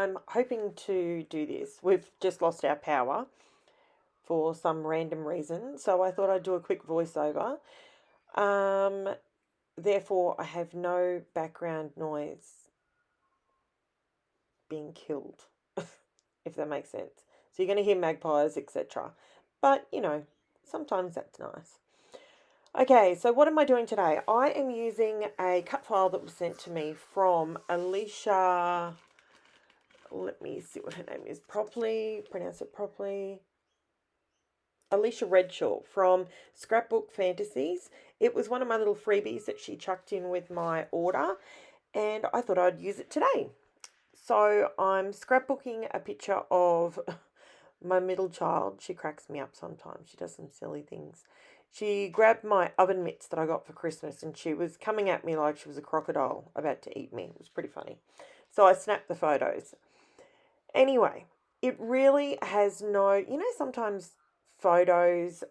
I'm hoping to do this. We've just lost our power for some random reason, so I thought I'd do a quick voiceover. Therefore, I have no background noise being killed, if that makes sense. So you're going to hear magpies, etc. But, you know, sometimes that's nice. Okay, so what am I doing today? I am using a cut file that was sent to me from Alicia. Let me see what her name is properly, pronounce it properly. Alicia Redshaw from Scrapbook Fatasies. It was one of my little freebies that she chucked in with my order, and I thought I'd use it today. So I'm scrapbooking a picture of my middle child. She cracks me up sometimes. She does some silly things. She grabbed my oven mitts that I got for Christmas, and she was coming at me like she was a crocodile about to eat me. It was pretty funny. So I snapped the photos. Anyway, it really has no, sometimes photos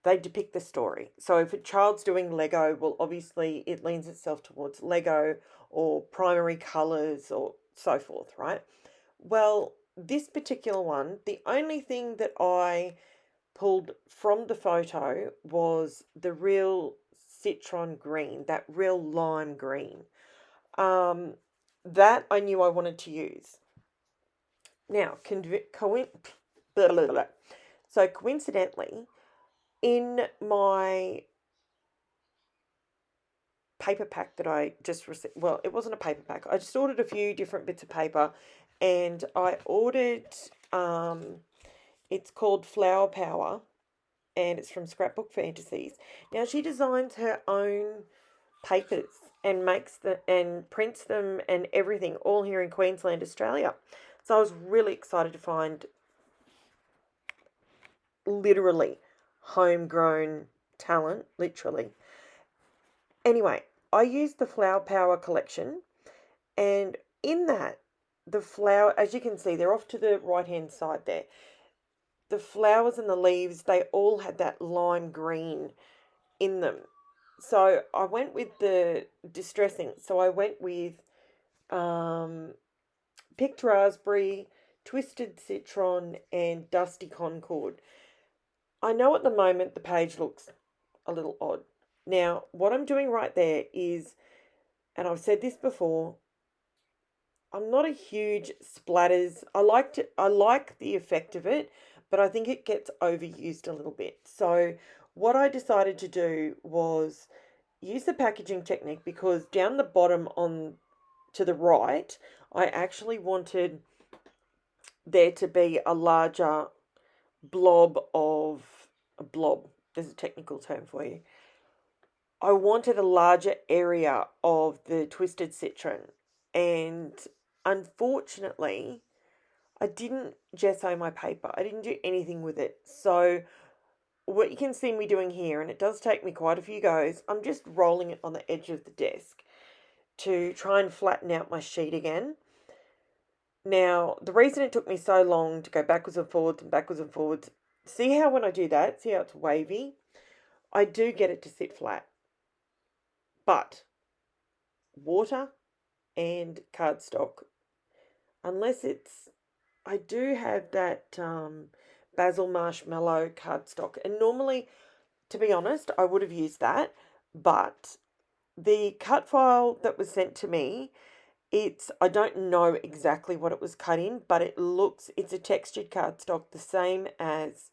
they depict the story. So if a child's doing Lego, well, obviously it leans itself towards Lego or primary colours or so forth, right? Well, this particular one, the only thing that I pulled from the photo was the real Citron green, that real lime green. That I knew I wanted to use. Now, so coincidentally, in my paper pack that I just received, well, it wasn't a paper pack. I just ordered a few different bits of paper, and I ordered, it's called Flower Power, and it's from Scrapbook Fantasies. Now, she designs her own papers and prints them and everything, all here in Queensland, Australia. So I was really excited to find literally homegrown talent, literally. Anyway, I used the Flower Power collection, and in that, the flower, as you can see, they're off to the right-hand side there. The flowers and the leaves, they all had that lime green in them. So I went with the distressing. So I went with picked raspberry, twisted citron, and dusty Concord. I know at the moment the page looks a little odd. Now, what I'm doing right there is, and I've said this before, I'm not a huge splatters. I like the effect of it, but I think it gets overused a little bit. So what I decided to do was use the packaging technique, because down the bottom on to the right, I actually wanted there to be a larger blob of a blob. There's a technical term for you. I wanted a larger area of the twisted citron, and unfortunately, I didn't gesso my paper. I didn't do anything with it. So what you can see me doing here, and it does take me quite a few goes, I'm just rolling it on the edge of the desk to try and flatten out my sheet again. Now, the reason it took me so long to go backwards and forwards, see how when I do that, see how it's wavy? I do get it to sit flat. But water and cardstock, unless it's, I do have that basil marshmallow cardstock, and normally, to be honest, I would have used that, but the cut file that was sent to me, I don't know exactly what it was cut in, but it's a textured cardstock, the same as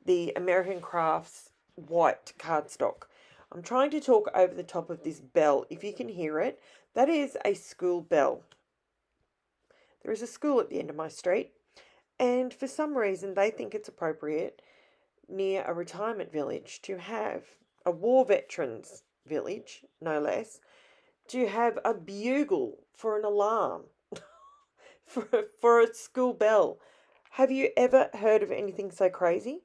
the American Crafts white cardstock. I'm trying to talk over the top of this bell. If you can hear it, that is a school bell. There is a school at the end of my street, and for some reason they think it's appropriate near a retirement village to have a war veterans village, no less, to have a bugle for an alarm for a school bell. Have you ever heard of anything so crazy?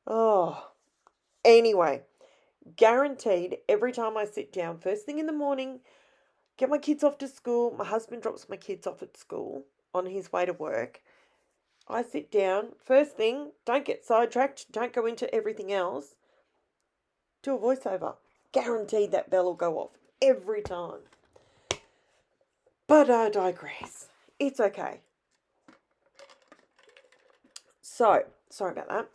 Oh, anyway, guaranteed every time I sit down first thing in the morning, get my kids off to school, my husband drops my kids off at school on his way to work, I sit down, first thing, don't get sidetracked, don't go into everything else, do a voiceover. Guaranteed that bell will go off every time. But I digress. it's okay. So, sorry about that.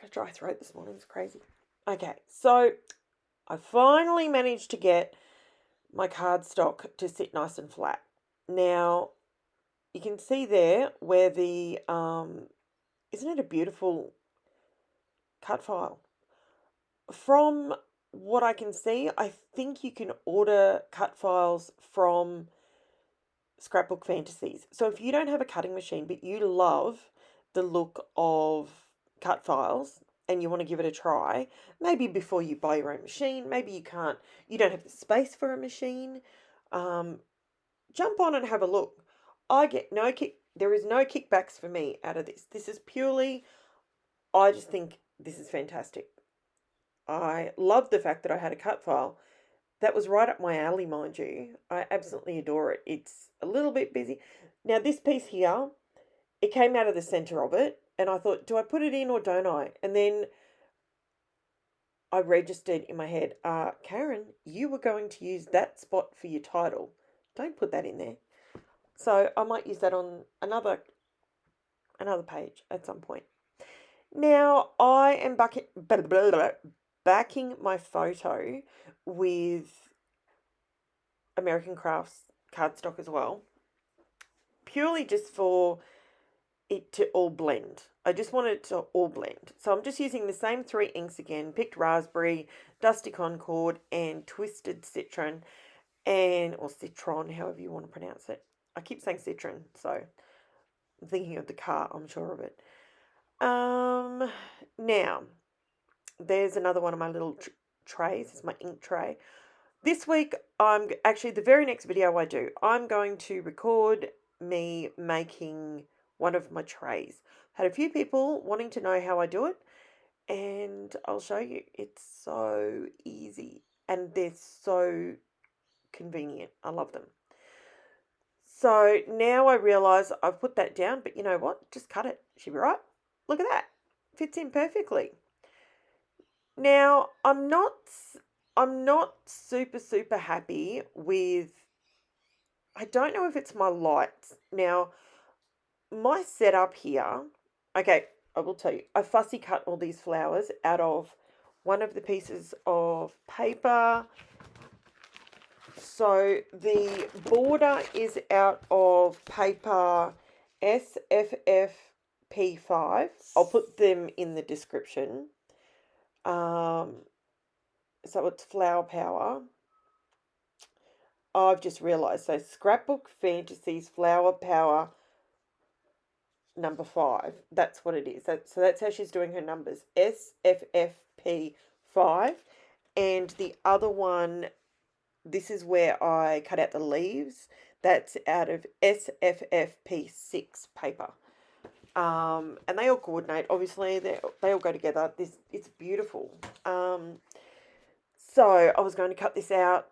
Got a dry throat this morning, it's crazy. Okay, so I finally managed to get my cardstock to sit nice and flat. Now, you can see there where the, isn't it a beautiful cut file? From what I can see, I think you can order cut files from Scrapbook Fantasies. So if you don't have a cutting machine, but you love the look of cut files and you want to give it a try, maybe before you buy your own machine, maybe you don't have the space for a machine, jump on and have a look. I get no kick, there is no kickbacks for me out of this. This is purely, I just think this is fantastic. I love the fact that I had a cut file. That was right up my alley, mind you. I absolutely adore it. It's a little bit busy. Now, this piece here, it came out of the centre of it, and I thought, do I put it in or don't I? And then I registered in my head, Karen, you were going to use that spot for your title. Don't put that in there. So I might use that on another page at some point. Now, I am backing my photo with American Crafts cardstock as well, purely just for it to all blend. I just want it to all blend. So I'm just using the same 3 inks again, picked raspberry, dusty Concord, and twisted Citron, or Citron, however you want to pronounce it. I keep saying Citron, so I'm thinking of the car, I'm sure of it. Now, there's another one of my little trays. It's my ink tray. This week, the very next video I do, I'm going to record me making one of my trays. Had a few people wanting to know how I do it, and I'll show you. It's so easy, and they're so convenient. I love them. So now I realise I've put that down, but you know what? Just cut it. Should be right. Look at that. Fits in perfectly. Now, I'm not super happy with, I don't know if it's my lights. Now, my setup here, okay, I will tell you, I fussy cut all these flowers out of one of the pieces of paper. So the border is out of paper SFFP5. I'll put them in the description. So it's Flower Power. I've just realised. So Scrapbook Fantasies Flower Power number 5. That's what it is. So that's how she's doing her numbers. SFFP5. And the other one, this is where I cut out the leaves. That's out of SFFP6 paper. And they all coordinate. Obviously, they all go together. It's beautiful. So I was going to cut this out,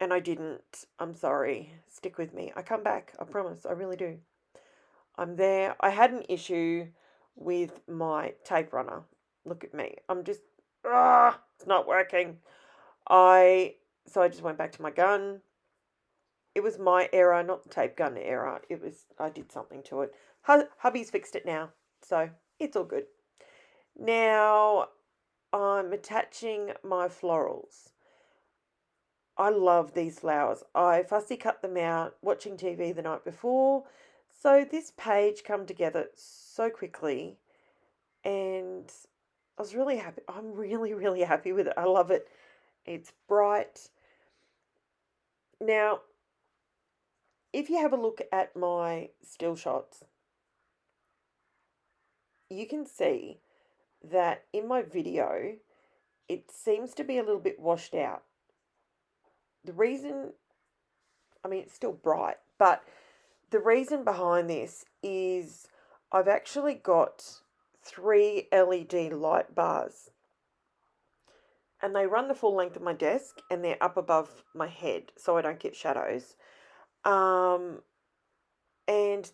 and I didn't. I'm sorry. Stick with me. I come back. I promise. I really do. I'm there. I had an issue with my tape runner. Look at me. I'm just, it's not working. So I just went back to my gun. It was my error, not the tape gun error. I did something to it. Hubby's fixed it now, so it's all good. Now, I'm attaching my florals. I love these flowers. I fussy cut them out watching TV the night before. So this page come together so quickly, and I was really happy. I'm really, really happy with it. I love it. It's bright. Now, if you have a look at my still shots, you can see that in my video, it seems to be a little bit washed out. The reason, it's still bright, but the reason behind this is I've actually got 3 LED light bars, and they run the full length of my desk, and they're up above my head so I don't get shadows. And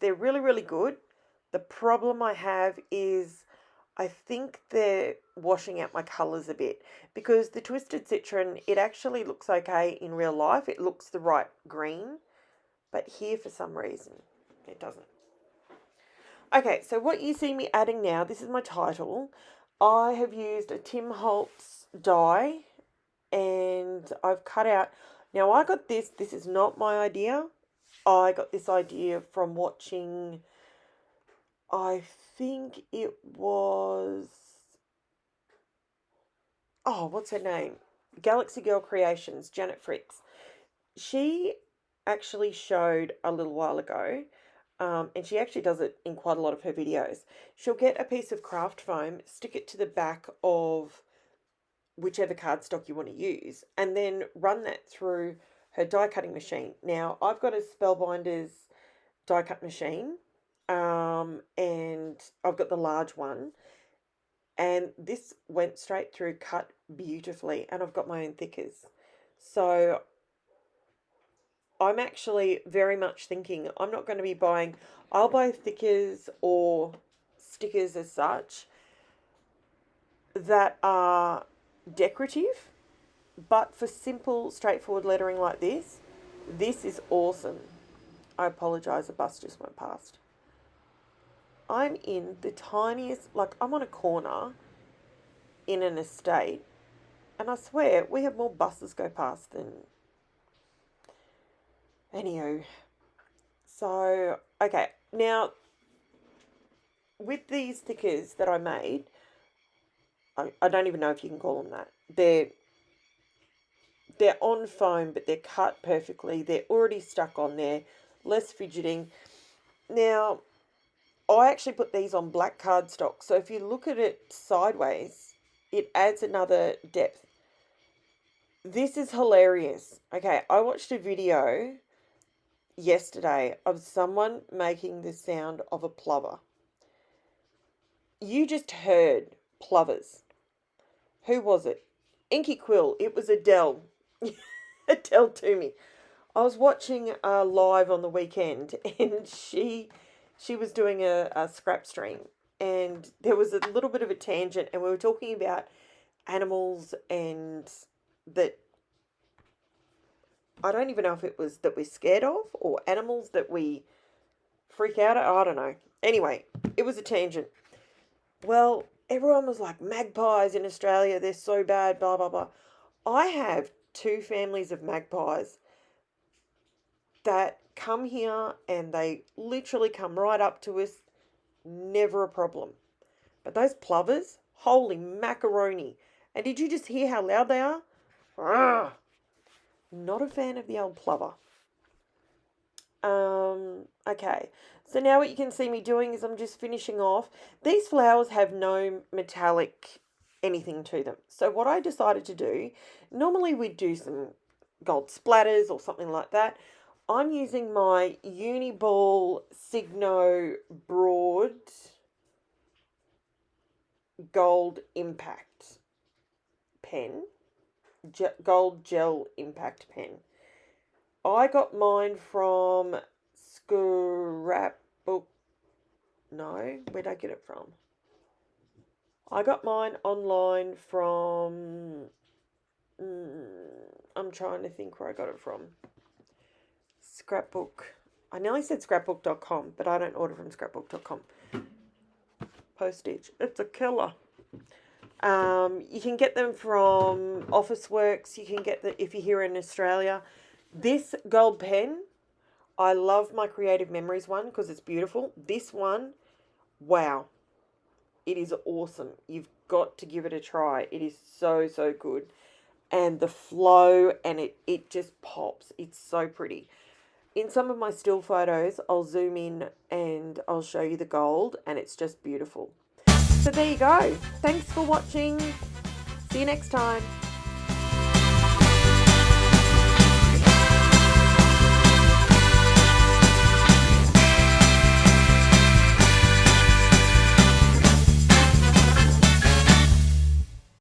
they're really, really good. The problem I have is I think they're washing out my colours a bit, because the Twisted Citron, it actually looks okay in real life. It looks the right green, but here for some reason It doesn't. Okay, so what you see me adding now, this is my title. I have used a Tim Holtz die, and I've cut out. Now I got this is not my idea. I got this idea from watching, I think it was, oh, what's her name? Galaxy Girl Creations, Janet Fricks. She actually showed a little while ago, and she actually does it in quite a lot of her videos. She'll get a piece of craft foam, stick it to the back of whichever cardstock you want to use, and then run that through her die cutting machine. Now, I've got a Spellbinders die cut machine, and I've got the large one, and this went straight through, cut beautifully, and I've got my own thickers. So I'm actually very much thinking I'm not going to be buying, I'll buy thickers or stickers as such that are decorative, but for simple, straightforward lettering like this is awesome. I apologise, a bus just went past. I'm in the tiniest, like I'm on a corner in an estate, and I swear we have more buses go past than... Anywho, so, okay, now, with these stickers that I made, I don't even know if you can call them that. They're on foam, but they're cut perfectly. They're already stuck on there, less fidgeting. Now, I actually put these on black cardstock, so if you look at it sideways, it adds another depth. This is hilarious. Okay, I watched a video yesterday of someone making the sound of a plover. You just heard plovers. Who was it? Inky Quill. It was Adele. Adele Toomey. I was watching live on the weekend, and she was doing a scrap stream, and there was a little bit of a tangent, and we were talking about animals, and that I don't even know if it was that we're scared of or animals that we freak out at. I don't know. Anyway, it was a tangent. Well, everyone was like, magpies in Australia, they're so bad, blah, blah, blah. I have 2 families of magpies that come here, and they literally come right up to us. Never a problem. But those plovers, holy macaroni. And did you just hear how loud they are? Arrgh. Not a fan of the old plover. Okay, so now what you can see me doing is I'm just finishing off. These flowers have no metallic anything to them. So what I decided to do, normally we'd do some gold splatters or something like that. I'm using my Uniball Signo Broad Gold Impact pen. Gold gel impact pen. I got mine from Scrapbook. No, where'd I get it from? I got mine online from... I'm trying to think where I got it from. Scrapbook. I nearly said scrapbook.com, but I don't order from scrapbook.com. Postage. It's a killer. You can get them from Officeworks. You can get them if you're here in Australia. This gold pen, I love my Creative Memories one because it's beautiful. This one, wow. It is awesome. You've got to give it a try. It is so, so good. And the flow, and it just pops. It's so pretty. In some of my still photos, I'll zoom in and I'll show you the gold, and it's just beautiful. So there you go. Thanks for watching. See you next time.